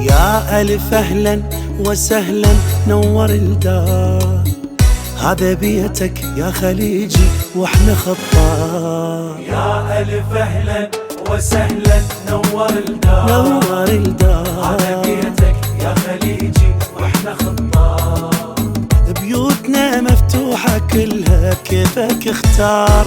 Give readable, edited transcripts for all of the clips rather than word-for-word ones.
يا ألف أهلا وسهلا نور الدار، هذا بيتك يا خليجي واحنا خطار. يا ألف أهلا وسهلا نور الدار، نور الدار، هذا بيتك يا خليجي واحنا خطار. بيوتنا مفتوحة كلها كيفك اختار،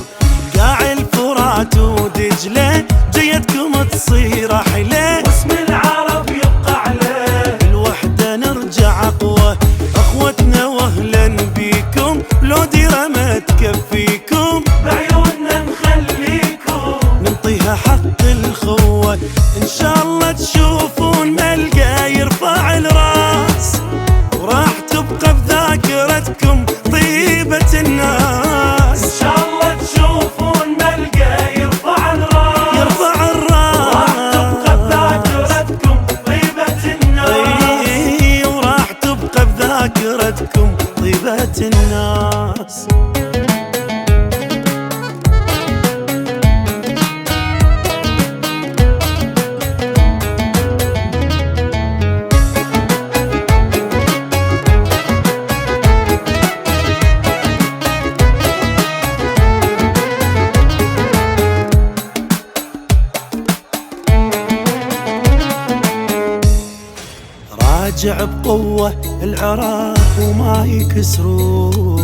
قاع الفرات ودجلة جيتكم تصير أحلى، واسم العرب يبقى عليه، بالوحدة نرجع أقوى أخوتنا واهلا بيكم، لو ديرة ما تكفيكم بعيوننا نخليكم، ننطيها حق الخوة إن شاء الله تشوفون ملقى يرفع الراس، وراح تبقى بذاكرتكم طيبة الناس. إن شاء الله تشوفون ملقى يرفع الراس، يرفع الراس، وراح تبقى بذاكرتكم طيبة الناس. وراح تبقى بذاكرتكم طيبة الناس. راجع بقوة العراق وما يكسروا،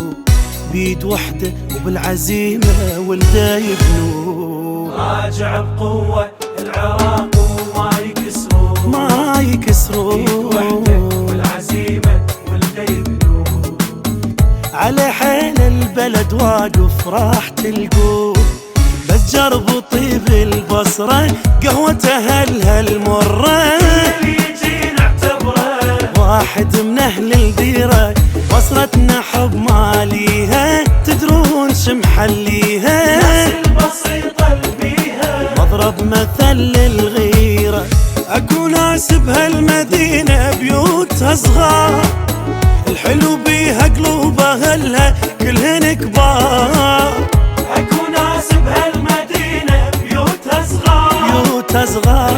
بيد وحدة وبالعزيمة ولده يبنوا. راجع بقوة العراق وما يكسروا، ما يكسروا، بيد وحدة والعزيمة ولده يبنوا. على حيل البلد واقف راح تلقوه، بس جربوا طيب البصرة قهوتها المرة، واحد من اهل الديرة بصرتنا حب ماليها، تدرون شمحليها ناس البسيطة البيها، مضرب مثل للغيرة. اكو ناس بهالمدينة بيوتها صغار، الحلو بيها قلوب اهلها كلهن كبار. اكو ناس بهالمدينة بيوتها صغار، بيوتها صغار،